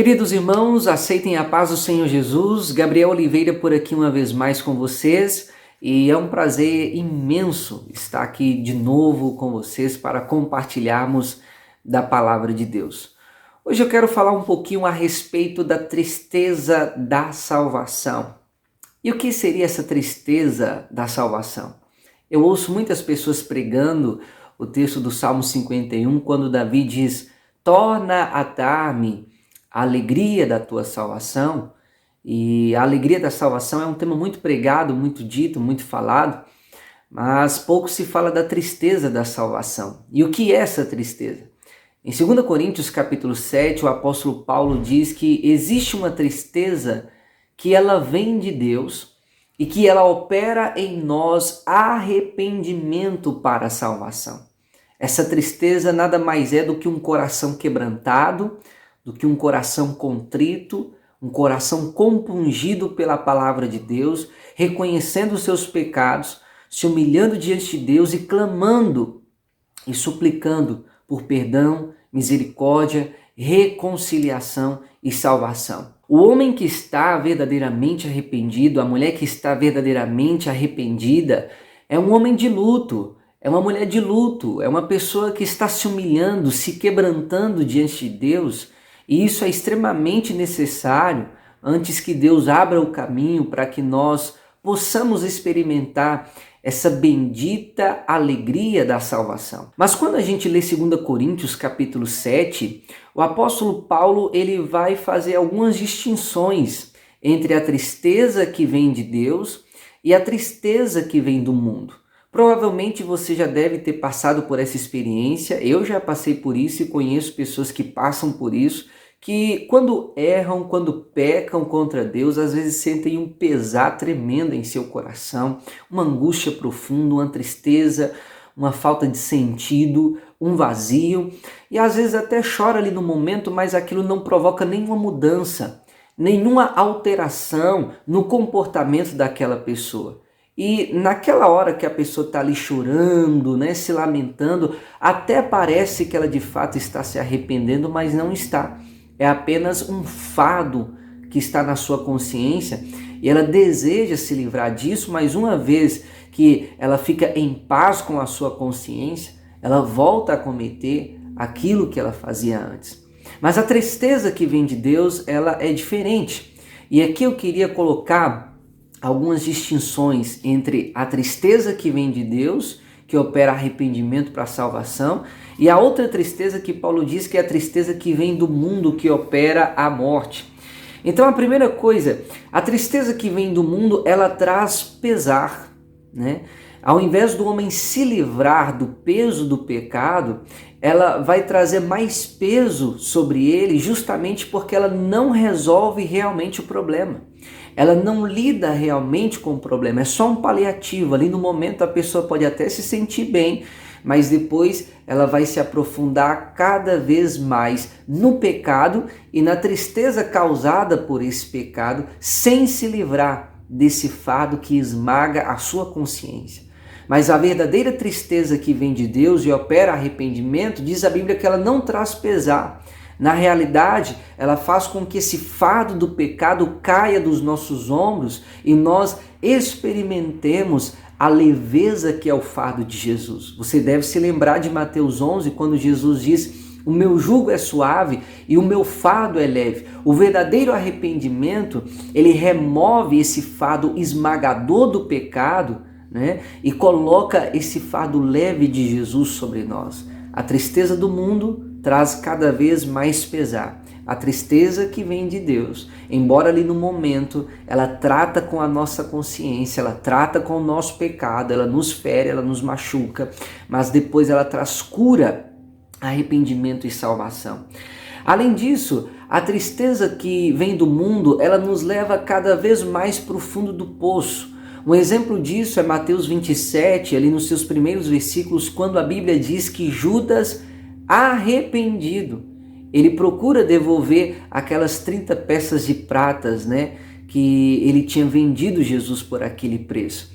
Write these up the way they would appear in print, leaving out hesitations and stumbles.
Queridos irmãos, aceitem a paz do Senhor Jesus. Gabriel Oliveira por aqui uma vez mais com vocês e é um prazer imenso estar aqui de novo com vocês para compartilharmos da palavra de Deus. Hoje eu quero falar um pouquinho a respeito da tristeza da salvação. E o que seria essa tristeza da salvação? Eu ouço muitas pessoas pregando o texto do Salmo 51, quando Davi diz: torna a dar-me a alegria da tua salvação. E a alegria da salvação é um tema muito pregado, muito dito, muito falado, mas pouco se fala da tristeza da salvação. E o que é essa tristeza? Em 2 Coríntios capítulo 7, o apóstolo Paulo diz que existe uma tristeza que ela vem de Deus e que ela opera em nós arrependimento para a salvação. Essa tristeza nada mais é do que um coração quebrantado, do que um coração contrito, um coração compungido pela palavra de Deus, reconhecendo os seus pecados, se humilhando diante de Deus e clamando e suplicando por perdão, misericórdia, reconciliação e salvação. O homem que está verdadeiramente arrependido, a mulher que está verdadeiramente arrependida, é um homem de luto, é uma mulher de luto, é uma pessoa que está se humilhando, se quebrantando diante de Deus, e isso é extremamente necessário antes que Deus abra o caminho para que nós possamos experimentar essa bendita alegria da salvação. Mas quando a gente lê 2 Coríntios capítulo 7, o apóstolo Paulo ele vai fazer algumas distinções entre a tristeza que vem de Deus e a tristeza que vem do mundo. Provavelmente você já deve ter passado por essa experiência, eu já passei por isso e conheço pessoas que passam por isso, que quando erram, quando pecam contra Deus, às vezes sentem um pesar tremendo em seu coração, uma angústia profunda, uma tristeza, uma falta de sentido, um vazio, e às vezes até chora ali no momento, mas aquilo não provoca nenhuma mudança, nenhuma alteração no comportamento daquela pessoa. E naquela hora que a pessoa está ali chorando, se lamentando, até parece que ela de fato está se arrependendo, mas não está. É apenas um fardo que está na sua consciência e ela deseja se livrar disso, mas uma vez que ela fica em paz com a sua consciência, ela volta a cometer aquilo que ela fazia antes. Mas a tristeza que vem de Deus, ela é diferente. E aqui eu queria colocar algumas distinções entre a tristeza que vem de Deus, que opera arrependimento para a salvação, e a outra tristeza que Paulo diz que é a tristeza que vem do mundo, que opera a morte. Então a primeira coisa, a tristeza que vem do mundo, ela traz pesar, Ao invés do homem se livrar do peso do pecado, ela vai trazer mais peso sobre ele justamente porque ela não resolve realmente o problema. Ela não lida realmente com o problema, é só um paliativo. Ali no momento a pessoa pode até se sentir bem, mas depois ela vai se aprofundar cada vez mais no pecado e na tristeza causada por esse pecado, sem se livrar desse fardo que esmaga a sua consciência. Mas a verdadeira tristeza que vem de Deus e opera arrependimento, diz a Bíblia que ela não traz pesar. Na realidade, ela faz com que esse fardo do pecado caia dos nossos ombros e nós experimentemos a leveza que é o fardo de Jesus. Você deve se lembrar de Mateus 11, quando Jesus diz: o meu jugo é suave e o meu fardo é leve. O verdadeiro arrependimento, ele remove esse fardo esmagador do pecado, e coloca esse fardo leve de Jesus sobre nós. A tristeza do mundo traz cada vez mais pesar. A tristeza que vem de Deus, embora ali no momento ela trata com a nossa consciência, ela trata com o nosso pecado, ela nos fere, ela nos machuca, mas depois ela traz cura, arrependimento e salvação. Além disso, a tristeza que vem do mundo, ela nos leva cada vez mais para o fundo do poço. Um exemplo disso é Mateus 27, ali nos seus primeiros versículos, quando a Bíblia diz que Judas, arrependido, ele procura devolver aquelas 30 peças de pratas, que ele tinha vendido Jesus por aquele preço.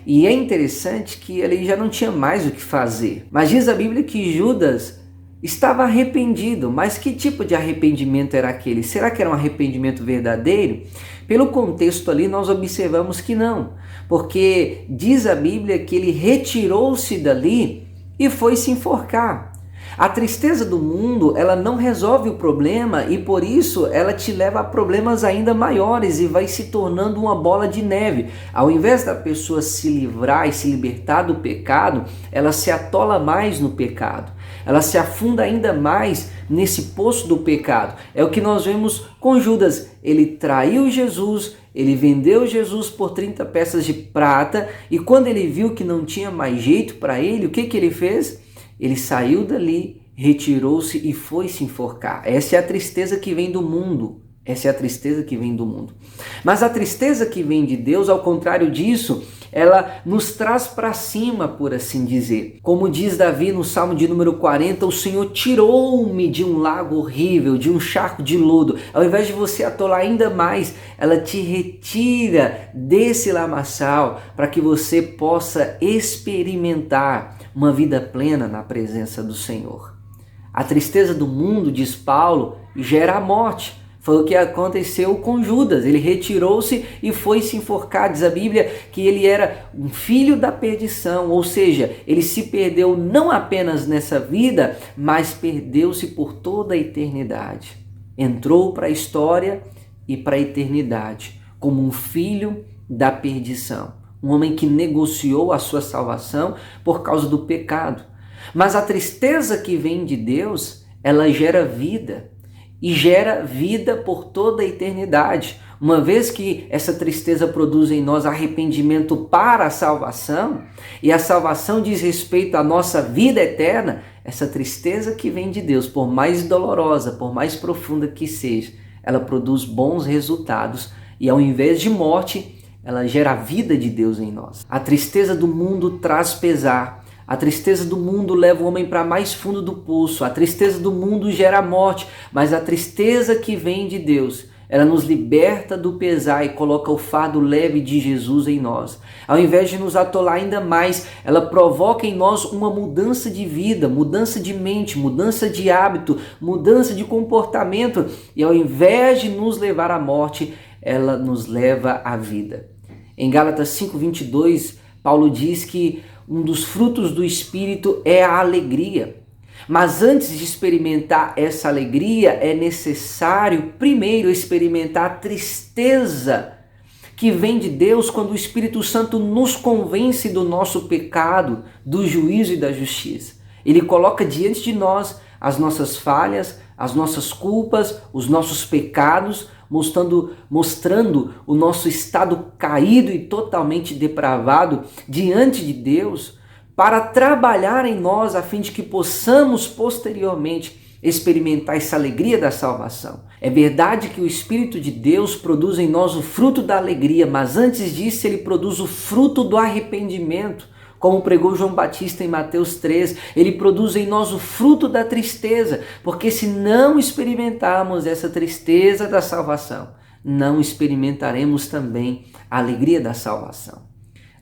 E é interessante que ele já não tinha mais o que fazer. Mas diz a Bíblia que Judas estava arrependido, mas que tipo de arrependimento era aquele? Será que era um arrependimento verdadeiro? Pelo contexto ali nós observamos que não, porque diz a Bíblia que ele retirou-se dali e foi se enforcar. A tristeza do mundo, ela não resolve o problema e por isso ela te leva a problemas ainda maiores e vai se tornando uma bola de neve. Ao invés da pessoa se livrar e se libertar do pecado, ela se atola mais no pecado. Ela se afunda ainda mais nesse poço do pecado. É o que nós vemos com Judas. Ele traiu Jesus, ele vendeu Jesus por 30 peças de prata e quando ele viu que não tinha mais jeito para ele, o que ele fez? Ele saiu dali, retirou-se e foi se enforcar. Essa é a tristeza que vem do mundo. Essa é a tristeza que vem do mundo. Mas a tristeza que vem de Deus, ao contrário disso, ela nos traz para cima, por assim dizer. Como diz Davi no Salmo de número 40, o Senhor tirou-me de um lago horrível, de um charco de lodo. Ao invés de você atolar ainda mais, ela te retira desse lamaçal para que você possa experimentar uma vida plena na presença do Senhor. A tristeza do mundo, diz Paulo, gera a morte. Foi o que aconteceu com Judas. Ele retirou-se e foi se enforcar. Diz a Bíblia que ele era um filho da perdição, ou seja, ele se perdeu não apenas nessa vida, mas perdeu-se por toda a eternidade. Entrou para a história e para a eternidade como um filho da perdição. Um homem que negociou a sua salvação por causa do pecado. Mas a tristeza que vem de Deus, ela gera vida. E gera vida por toda a eternidade. Uma vez que essa tristeza produz em nós arrependimento para a salvação, e a salvação diz respeito à nossa vida eterna, essa tristeza que vem de Deus, por mais dolorosa, por mais profunda que seja, ela produz bons resultados e ao invés de morte, ela gera a vida de Deus em nós. A tristeza do mundo traz pesar. A tristeza do mundo leva o homem para mais fundo do poço. A tristeza do mundo gera morte, mas a tristeza que vem de Deus, ela nos liberta do pesar e coloca o fardo leve de Jesus em nós. Ao invés de nos atolar ainda mais, ela provoca em nós uma mudança de vida, mudança de mente, mudança de hábito, mudança de comportamento. E ao invés de nos levar à morte, ela nos leva à vida. Em Gálatas 5:22, Paulo diz que um dos frutos do Espírito é a alegria. Mas antes de experimentar essa alegria, é necessário primeiro experimentar a tristeza que vem de Deus quando o Espírito Santo nos convence do nosso pecado, do juízo e da justiça. Ele coloca diante de nós as nossas falhas, as nossas culpas, os nossos pecados, mostrando o nosso estado caído e totalmente depravado diante de Deus, para trabalhar em nós a fim de que possamos posteriormente experimentar essa alegria da salvação. É verdade que o Espírito de Deus produz em nós o fruto da alegria, mas antes disso ele produz o fruto do arrependimento. Como pregou João Batista em Mateus 3, ele produz em nós o fruto da tristeza, porque se não experimentarmos essa tristeza da salvação, não experimentaremos também a alegria da salvação.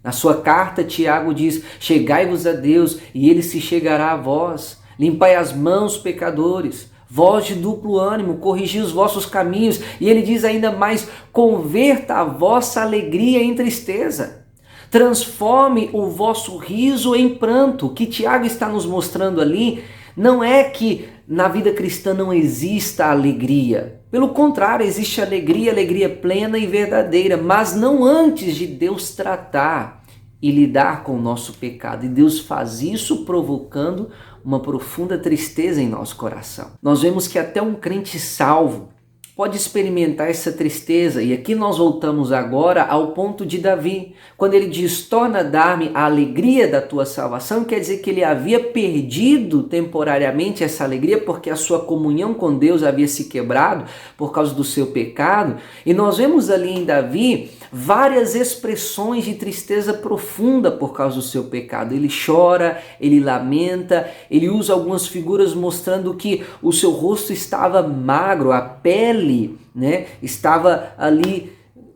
Na sua carta, Tiago diz: chegai-vos a Deus e ele se chegará a vós. Limpai as mãos, pecadores. Vós de duplo ânimo, corrigi os vossos caminhos. E ele diz ainda mais: converta a vossa alegria em tristeza. Transforme o vosso riso em pranto. O que Tiago está nos mostrando ali não é que na vida cristã não exista alegria. Pelo contrário, existe alegria, alegria plena e verdadeira, mas não antes de Deus tratar e lidar com o nosso pecado. E Deus faz isso provocando uma profunda tristeza em nosso coração. Nós vemos que até um crente salvo pode experimentar essa tristeza. E aqui nós voltamos agora ao ponto de Davi. Quando ele diz, torna a dar-me a alegria da tua salvação, quer dizer que ele havia perdido temporariamente essa alegria porque a sua comunhão com Deus havia se quebrado por causa do seu pecado. E nós vemos ali em Davi várias expressões de tristeza profunda por causa do seu pecado. Ele chora, ele lamenta, ele usa algumas figuras mostrando que o seu rosto estava magro, a pele, estava ali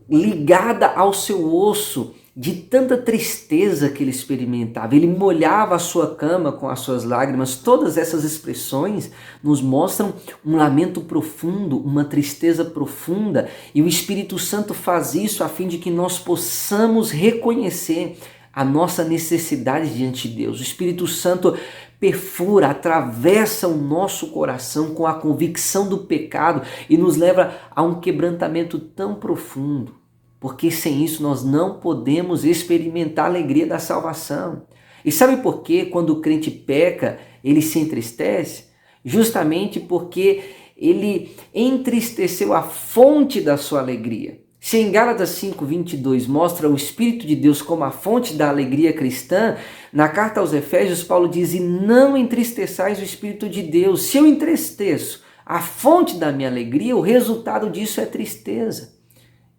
ligada ao seu osso, de tanta tristeza que ele experimentava. Ele molhava a sua cama com as suas lágrimas. Todas essas expressões nos mostram um lamento profundo, uma tristeza profunda, e o Espírito Santo faz isso a fim de que nós possamos reconhecer a nossa necessidade diante de Deus. O Espírito Santo perfura, atravessa o nosso coração com a convicção do pecado e nos leva a um quebrantamento tão profundo, porque sem isso nós não podemos experimentar a alegria da salvação. E sabe por quê? Quando o crente peca, ele se entristece? Justamente porque ele entristeceu a fonte da sua alegria. Se em Gálatas 5:22 mostra o Espírito de Deus como a fonte da alegria cristã, na carta aos Efésios Paulo diz: e não entristeçais o Espírito de Deus. Se eu entristeço a fonte da minha alegria, o resultado disso é tristeza.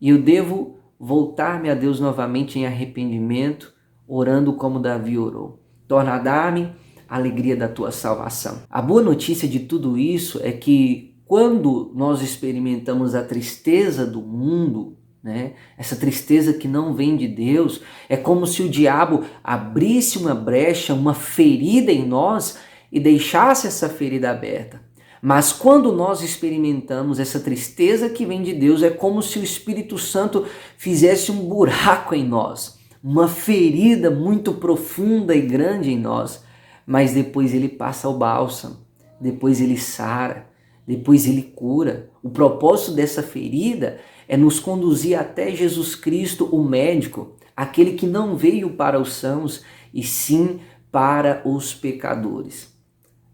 E eu devo voltar-me a Deus novamente em arrependimento, orando como Davi orou. Torna a dar-me a alegria da tua salvação. A boa notícia de tudo isso é que quando nós experimentamos a tristeza do mundo, essa tristeza que não vem de Deus, é como se o diabo abrisse uma brecha, uma ferida em nós e deixasse essa ferida aberta. Mas quando nós experimentamos essa tristeza que vem de Deus, é como se o Espírito Santo fizesse um buraco em nós, uma ferida muito profunda e grande em nós, mas depois ele passa o bálsamo, depois ele sara, depois ele cura. O propósito dessa ferida é nos conduzir até Jesus Cristo, o médico, aquele que não veio para os sãos, e sim para os pecadores.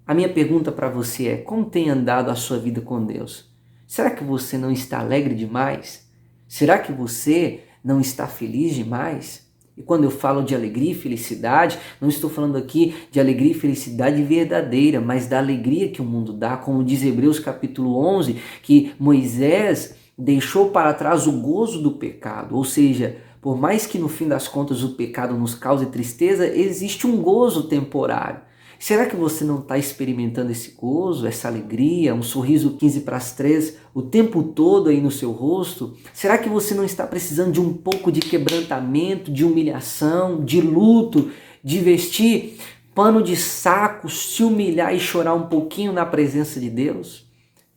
A minha pergunta para você é: como tem andado a sua vida com Deus? Será que você não está alegre demais? Será que você não está feliz demais? E quando eu falo de alegria e felicidade, não estou falando aqui de alegria e felicidade verdadeira, mas da alegria que o mundo dá, como diz Hebreus capítulo 11, que Moisés deixou para trás o gozo do pecado. Ou seja, por mais que no fim das contas o pecado nos cause tristeza, existe um gozo temporário. Será que você não está experimentando esse gozo, essa alegria, um sorriso 15 para as 3 o tempo todo aí no seu rosto? Será que você não está precisando de um pouco de quebrantamento, de humilhação, de luto, de vestir pano de saco, se humilhar e chorar um pouquinho na presença de Deus?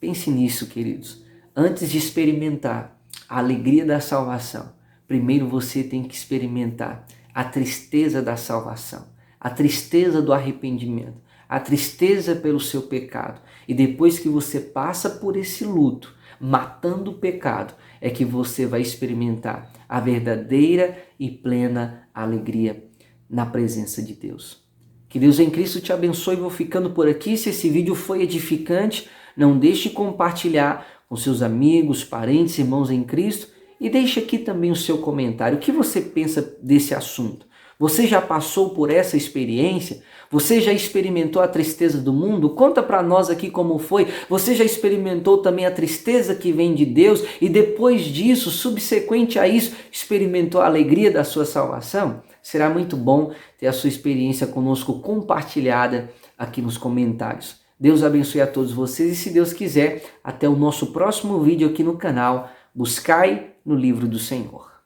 Pense nisso, queridos. Antes de experimentar a alegria da salvação, primeiro você tem que experimentar a tristeza da salvação, a tristeza do arrependimento, a tristeza pelo seu pecado. E depois que você passa por esse luto, matando o pecado, é que você vai experimentar a verdadeira e plena alegria na presença de Deus. Que Deus em Cristo te abençoe. Vou ficando por aqui. Se esse vídeo foi edificante, não deixe de compartilhar com seus amigos, parentes, irmãos em Cristo, e deixe aqui também o seu comentário. O que você pensa desse assunto? Você já passou por essa experiência? Você já experimentou a tristeza do mundo? Conta para nós aqui como foi. Você já experimentou também a tristeza que vem de Deus e depois disso, subsequente a isso, experimentou a alegria da sua salvação? Será muito bom ter a sua experiência conosco compartilhada aqui nos comentários. Deus abençoe a todos vocês e, se Deus quiser, até o nosso próximo vídeo aqui no canal. Buscai no livro do Senhor.